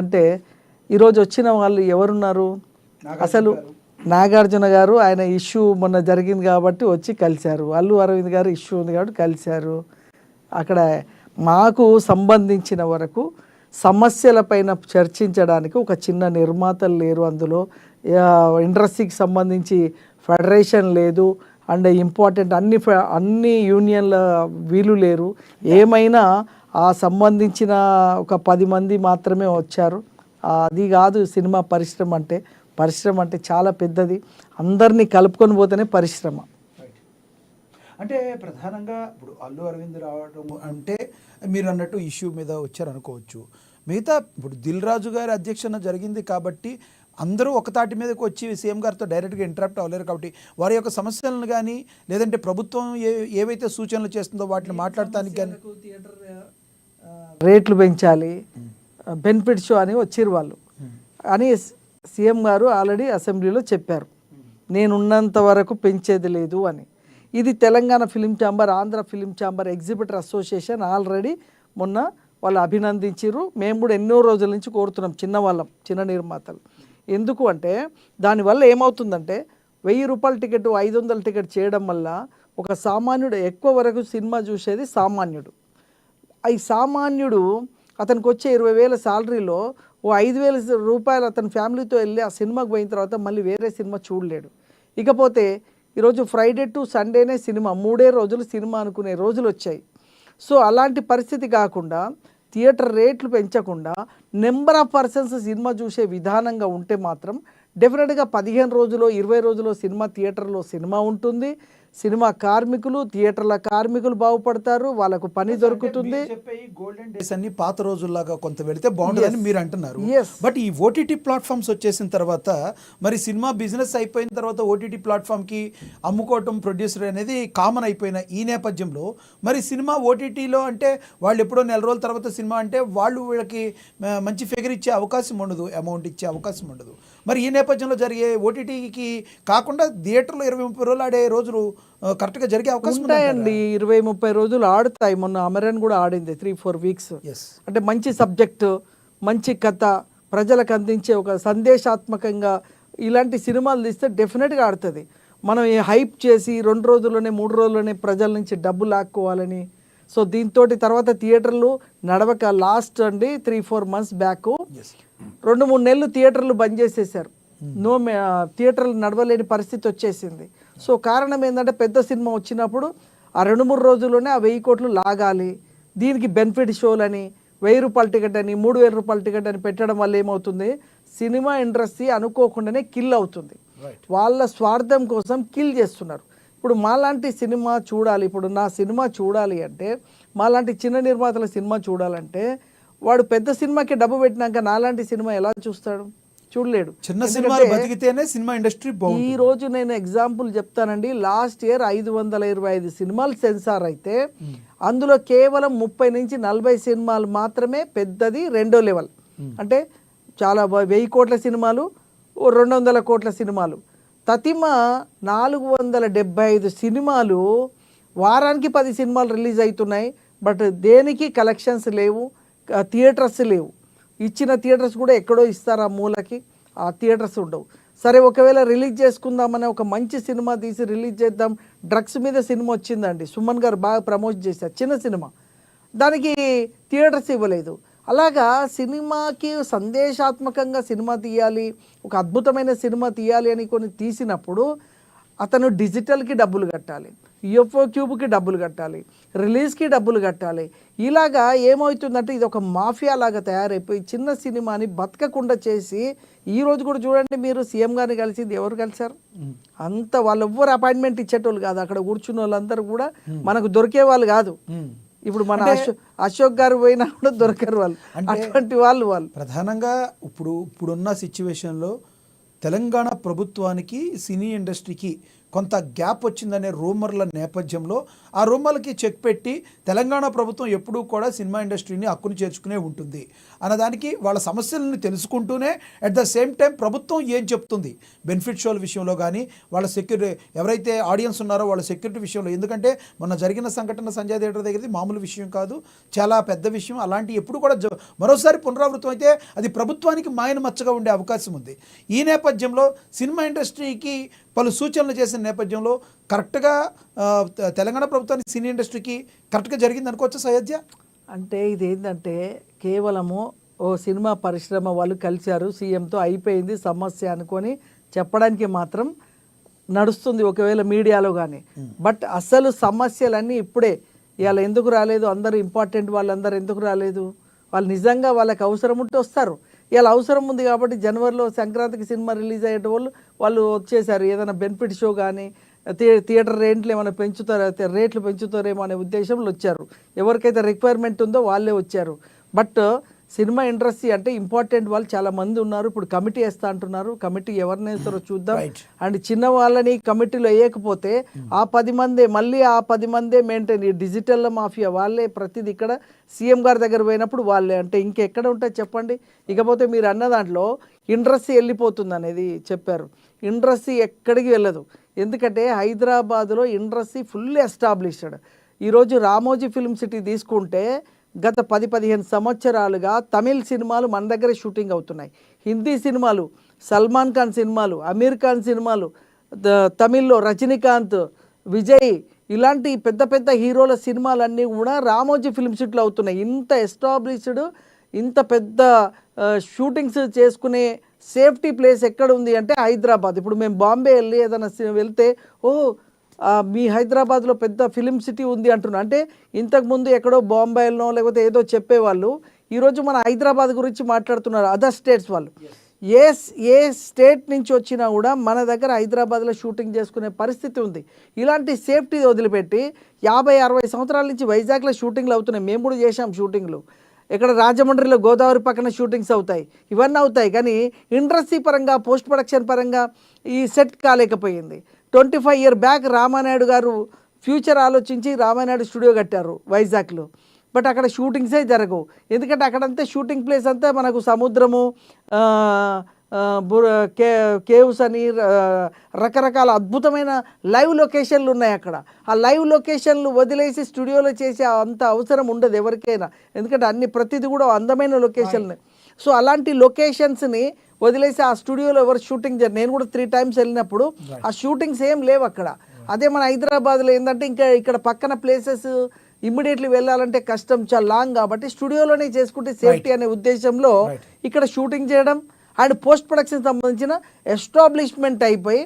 అంటే ఈరోజు వచ్చిన వాళ్ళు ఎవరున్నారు? అసలు నాగార్జున గారు ఆయన ఇష్యూ మొన్న జరిగింది కాబట్టి వచ్చి కలిశారు. అల్లు అరవింద్ గారు ఇష్యూ ఉంది కాబట్టి కలిశారు. అక్కడ మాకు సంబంధించిన వరకు సమస్యలపైన చర్చించడానికి ఒక చిన్న నిర్మాతలు లేరు, అందులో ఇండస్ట్రీకి సంబంధించి ఫెడరేషన్ లేదు, అండ్ ఇంపార్టెంట్ అన్ని యూనియన్ల వీలు లేరు. ఏమైనా ఆ సంబంధించిన ఒక 10 మంది మాత్రమే వచ్చారు. అది కాదు సినిమా పరిశ్రమ అంటే చాలా పెద్దది. అందరినీ కలుపుకొని పోతేనే పరిశ్రమ. అంటే ప్రధానంగా ఇప్పుడు అల్లు అరవింద్ రావడం అంటే మీరు అన్నట్టు ఇష్యూ మీద వచ్చారు అనుకోవచ్చు. మిగతా ఇప్పుడు దిల్ రాజు గారి అధ్యక్షన జరిగింది కాబట్టి అందరూ ఒక తాటి మీదకి వచ్చి సీఎం గారితో డైరెక్ట్గా ఇంటరాక్ట్ అవ్వలేరు కాబట్టి వారి యొక్క సమస్యలను కానీ లేదంటే ప్రభుత్వం ఏవైతే సూచనలు చేస్తుందో వాటిని మాట్లాడటానికి కానీ రేట్లు పెంచాలి, బెనిఫిట్ షో అని వచ్చిరు వాళ్ళు అని సీఎం గారు ఆల్రెడీ అసెంబ్లీలో చెప్పారు. నేనున్నంత వరకు పెంచేది లేదు అని. ఇది Telangana film chamber, Andhra film chamber, exhibitor association already మొన్న వాళ్ళు అభినందించారు. మేము కూడా ఎన్నో రోజుల నుంచి కోరుతున్నాం, చిన్న నిర్మాతలు. ఎందుకు అంటే దానివల్ల ఏమవుతుందంటే 1000 రూపాయల టికెట్ 500 టికెట్ చేయడం వల్ల ఒక సామాన్యుడు ఎక్కువ వరకు సినిమా చూసేది సామాన్యుడు. ఈ సామాన్యుడు అతనికి వచ్చే 20,000 శాలరీలో ఓ 5,000 రూపాయలు అతని ఫ్యామిలీతో వెళ్ళి ఆ సినిమాకి పోయిన తర్వాత మళ్ళీ వేరే సినిమా చూడలేడు. ఇకపోతే ఈరోజు ఫ్రైడే టు సండేనే సినిమా, 3 రోజులు సినిమా అనుకునే రోజులు వచ్చాయి. సో అలాంటి పరిస్థితి కాకుండా థియేటర్ రేట్లు పెంచకుండా నెంబర్ ఆఫ్ పర్సన్స్ సినిమా చూసే విధానంగా ఉంటే మాత్రం డెఫినెట్గా 15 రోజులు 20 రోజులు సినిమా థియేటర్లో సినిమా ఉంటుంది. సినిమా కార్మికులు, థియేటర్ల కార్మికులు బాగుపడతారు, వాళ్ళకు పని దొరుకుతుంది. గోల్డెన్ డేస్ అన్ని పాత రోజుల్లాగా కొంత వెళితే బాగుంటుందని మీరు అంటున్నారు. బట్ ఈ ఓటీటీ ప్లాట్ఫామ్స్ వచ్చేసిన తర్వాత మరి సినిమా బిజినెస్ అయిపోయిన తర్వాత ఓటీటీ ప్లాట్ఫామ్కి అమ్ముకోవటం ప్రొడ్యూసర్ అనేది కామన్ అయిపోయిన ఈ నేపథ్యంలో మరి సినిమా ఓటీటీలో అంటే వాళ్ళు ఎప్పుడో నెల రోజుల తర్వాత సినిమా అంటే వాళ్ళు వీళ్ళకి మంచి ఫిగర్ ఇచ్చే అవకాశం ఉండదు, అమౌంట్ ఇచ్చే అవకాశం ఉండదు. మరి ఈ నేపథ్యంలో జరిగే ఓటీటీకి కాకుండా థియేటర్లో 20-30 రోజులు ఆడే రోజులు కరెక్ట్గా జరిగే అవకాశం ఉంటాయండి. 20-30 రోజులు ఆడుతాయి. మొన్న అమరన్ కూడా ఆడింది 3-4 వీక్స్. అంటే మంచి సబ్జెక్టు, మంచి కథ, ప్రజలకు అందించే ఒక సందేశాత్మకంగా ఇలాంటి సినిమాలు తీస్తే డెఫినెట్గా ఆడుతుంది. మనం హైప్ చేసి 2 రోజుల్లోనే 3 రోజుల్లోనే ప్రజల నుంచి డబ్బు లాక్కోవాలని, సో దీంతో తర్వాత థియేటర్లు నడవక లాస్ట్ 3-4 మంత్స్ బ్యాక్ 2-3 నెలలు థియేటర్లు బంద్ చేసేసారు. థియేటర్లు నడవలేని పరిస్థితి వచ్చేసింది. సో కారణం ఏంటంటే పెద్ద సినిమా వచ్చినప్పుడు ఆ 2-3 రోజుల్లోనే ఆ 1000 కోట్లు లాగాలి. దీనికి బెనిఫిట్ షోలని 1000 రూపాయల టికెట్ అని 3000 రూపాయల టికెట్ అని పెట్టడం వల్ల ఏమవుతుంది, సినిమా ఇండస్ట్రీ అనుకోకుండానే కిల్ అవుతుంది. వాళ్ళ స్వార్థం కోసం కిల్ చేస్తున్నారు. ఇప్పుడు మాలాంటి సినిమా చూడాలి, ఇప్పుడు నా సినిమా చూడాలి అంటే, మాలాంటి చిన్న నిర్మాతల సినిమా చూడాలంటే వాడు పెద్ద సినిమాకి డబ్బు పెట్టినాక నాలాంటి సినిమా ఎలా చూస్తాడు? చూడలేడు. చిన్న సినిమాలు బతికితేనే సినిమా ఇండస్ట్రీ బాగుంటుంది. ఈ రోజు నేను ఎగ్జాంపుల్ చెప్తానండి. లాస్ట్ ఇయర్ 525 సినిమాలు సెన్సార్ అయితే అందులో కేవలం 30 నుంచి 40 సినిమాలు మాత్రమే పెద్దది రెండో లెవెల్. అంటే చాలా 1000 కోట్ల సినిమాలు, 200 కోట్ల సినిమాలు. తతిమ 475 సినిమాలు, వారానికి 10 సినిమాలు రిలీజ్ అవుతున్నాయి. బట్ దేనికి కలెక్షన్స్ లేవు, థియేటర్స్ లేవు. ఇచ్చిన థియేటర్స్ కూడా ఎక్కడో ఇస్తారు, ఆ మూలకి ఆ థియేటర్స్ ఉండవు. సరే ఒకవేళ రిలీజ్ చేసుకుందామని ఒక మంచి సినిమా తీసి రిలీజ్ చేద్దాం. డ్రగ్స్ మీద సినిమా వచ్చిందండి, సుమన్ గారు బాగా ప్రమోట్ చేశారు, చిన్న సినిమా, దానికి థియేటర్స్ ఇవ్వలేదు. అలాగా సినిమాకి సందేశాత్మకంగా సినిమా తీయాలి, ఒక అద్భుతమైన సినిమా తీయాలి అని కొన్ని తీసినప్పుడు అతను డిజిటల్కి డబ్బులు కట్టాలి, యూఎఫ్ఓ క్యూబ్కి డబ్బులు కట్టాలి, రిలీజ్కి డబ్బులు కట్టాలి. ఇలాగా ఏమవుతుందంటే ఇది ఒక మాఫియా లాగా తయారైపోయి చిన్న సినిమాని బతకకుండా చేసి, ఈరోజు కూడా చూడండి మీరు సీఎం గారిని కలిసింది ఎవరు కలిశారు? అంత వాళ్ళు ఎవ్వరు అపాయింట్మెంట్ ఇచ్చేటోళ్ళు కాదు. అక్కడ కూర్చున్న వాళ్ళందరూ కూడా మనకు దొరికే వాళ్ళు కాదు. ఇప్పుడు మన అశోక్ గారు పోయినా కూడా దొరకరు వాళ్ళు, అటువంటి వాళ్ళు. ప్రధానంగా ఇప్పుడున్న సిచ్యువేషన్లో తెలంగాణ ప్రభుత్వానికి సినీ ఇండస్ట్రీకి కొంత గ్యాప్ వచ్చిందనే రూమర్ల నేపథ్యంలో ఆ రూమర్లకి చెక్ పెట్టి తెలంగాణ ప్రభుత్వం ఎప్పుడూ కూడా సినిమా ఇండస్ట్రీని హక్కును చేర్చుకునే ఉంటుంది అన్నదానికి వాళ్ళ సమస్యలను తెలుసుకుంటూనే అట్ ద సేమ్ టైం ప్రభుత్వం ఏం చెప్తుంది బెనిఫిట్ షోల విషయంలో కానీ వాళ్ళ సెక్యూరిటీ ఎవరైతే ఆడియన్స్ ఉన్నారో వాళ్ళ సెక్యూరిటీ విషయంలో, ఎందుకంటే మొన్న జరిగిన సంఘటన సంజయ్ థియేటర్ దగ్గరది మామూలు విషయం కాదు, చాలా పెద్ద విషయం. అలాంటి ఎప్పుడు కూడా మరోసారి పునరావృతం అయితే అది ప్రభుత్వానికి మాయన మచ్చగా ఉండే అవకాశం ఉంది. ఈ నేపథ్యంలో సినిమా ఇండస్ట్రీకి పలు సూచనలు చేసిన నేపథ్యంలో కరెక్ట్గా తెలంగాణ ప్రభుత్వానికి సినీ ఇండస్ట్రీకి కరెక్ట్గా జరిగింది అనుకోవచ్చు సయోధ్య. అంటే ఇదేంటంటే కేవలము ఓ సినిమా పరిశ్రమ వాళ్ళు కలిశారు సీఎంతో, అయిపోయింది సమస్య అనుకొని చెప్పడానికి మాత్రం నడుస్తుంది ఒకవేళ మీడియాలో కానీ. బట్ అసలు సమస్యలన్నీ ఇప్పుడే ఇవాళ ఎందుకు రాలేదు, అందరూ ఇంపార్టెంట్ వాళ్ళందరూ ఎందుకు రాలేదు, వాళ్ళు నిజంగా వాళ్ళకి అవసరం ఉంటే వస్తారు. ఇలా అవసరం ఉంది కాబట్టి జనవరిలో సంక్రాంతికి సినిమా రిలీజ్ అయ్యే వాళ్ళు వచ్చేసారు. ఏదైనా బెనిఫిట్ షో కానీ థియేటర్ రేట్లు ఏమైనా రేట్లు పెంచుతారేమో అనే ఉద్దేశంలో వచ్చారు. ఎవరికైతే రిక్వైర్మెంట్ ఉందో వాళ్ళే వచ్చారు. బట్ సినిమా ఇండస్ట్రీ అంటే ఇంపార్టెంట్ వాళ్ళు చాలా మంది ఉన్నారు. ఇప్పుడు కమిటీ వేస్తా అంటున్నారు, కమిటీ ఎవరిని వేస్తారో చూద్దాం. అండ్ చిన్న వాళ్ళని కమిటీలో వేయకపోతే ఆ 10 మందే మళ్ళీ ఆ 10 మందే మెయింటైన్, ఈ డిజిటల్ మాఫియా వాళ్ళే ప్రతిదీ. ఇక్కడ సీఎం గారి దగ్గర పోయినప్పుడు వాళ్ళే, అంటే ఇంకెక్కడ ఉంటుంది చెప్పండి. ఇకపోతే మీరు అన్న దాంట్లో ఇండస్ట్రీ వెళ్ళిపోతుంది అనేది చెప్పారు. ఇండస్ట్రీ ఎక్కడికి వెళ్ళదు, ఎందుకంటే హైదరాబాద్లో ఇండస్ట్రీ ఫుల్ ఎస్టాబ్లిష్డ్. ఈరోజు రామోజీ ఫిల్మ్ సిటీ తీసుకుంటే గత 10-15 సంవత్సరాలుగా తమిళ్ సినిమాలు మన దగ్గర షూటింగ్ అవుతున్నాయి. హిందీ సినిమాలు, సల్మాన్ ఖాన్ సినిమాలు, అమీర్ ఖాన్ సినిమాలు, తమిళ్లో రజనీకాంత్, విజయ్, ఇలాంటి పెద్ద పెద్ద హీరోల సినిమాలన్నీ కూడా రామోజీ ఫిల్మ్ సిటీలో అవుతున్నాయి. ఇంత ఎస్టాబ్లిష్డ్, ఇంత పెద్ద షూటింగ్స్ చేసుకునే సేఫ్టీ ప్లేస్ ఎక్కడ ఉంది అంటే హైదరాబాద్. ఇప్పుడు మేము బాంబే వెళ్ళి ఏదైనా వెళ్తే మీ హైదరాబాద్లో పెద్ద ఫిలిం సిటీ ఉంది అంటున్నా, అంటే ఇంతకుముందు ఎక్కడో బాంబేలో లేకపోతే ఏదో చెప్పేవాళ్ళు ఈరోజు మన హైదరాబాద్ గురించి మాట్లాడుతున్నారు అదర్ స్టేట్స్ వాళ్ళు. ఏ స్టేట్ నుంచి వచ్చినా కూడా మన దగ్గర హైదరాబాద్లో షూటింగ్ చేసుకునే పరిస్థితి ఉంది. ఇలాంటి సేఫ్టీ వదిలిపెట్టి 50-60 సంవత్సరాల నుంచి వైజాగ్లో షూటింగ్లు అవుతున్నాయి. మేము కూడా చేసాం షూటింగ్లు. ఇక్కడ రాజమండ్రిలో గోదావరి పక్కన షూటింగ్స్ అవుతాయి, ఇవన్నీ అవుతాయి. కానీ ఇండస్ట్రీ పరంగా, పోస్ట్ ప్రొడక్షన్ పరంగా ఈ సెట్ కాలేకపోయింది. 25 years బ్యాక్ రామానాయుడు గారు ఫ్యూచర్ ఆలోచించి రామానాయుడు స్టూడియో కట్టారు వైజాగ్లో. బట్ అక్కడ షూటింగ్సే జరగవు, ఎందుకంటే అక్కడంతా షూటింగ్ ప్లేస్ అంతా మనకు సముద్రము, కేవ్స్ అని రకరకాల అద్భుతమైన లైవ్ లొకేషన్లు ఉన్నాయి అక్కడ. ఆ లైవ్ లొకేషన్లు వదిలేసి స్టూడియోలో చేసే అంత అవసరం ఉండదు ఎవరికైనా, ఎందుకంటే అన్ని ప్రతిదీ కూడా అందమైన లొకేషన్లు. సో అలాంటి లొకేషన్స్ని వదిలేసి ఆ స్టూడియోలో ఎవరు షూటింగ్ నేను కూడా 3 times వెళ్ళినప్పుడు ఆ షూటింగ్స్ ఏం లేవు అక్కడ. అదే మన హైదరాబాద్లో ఏంటంటే ఇంకా ఇక్కడ పక్కన ప్లేసెస్ ఇమ్మీడియట్లీ వెళ్ళాలంటే కష్టం, చాలా లాంగ్. కాబట్టి స్టూడియోలోనే చేసుకుంటే సేఫ్టీ అనే ఉద్దేశంలో ఇక్కడ షూటింగ్ చేయడం అండ్ పోస్ట్ ప్రొడక్షన్ సంబంధించిన ఎస్టాబ్లిష్మెంట్ అయిపోయి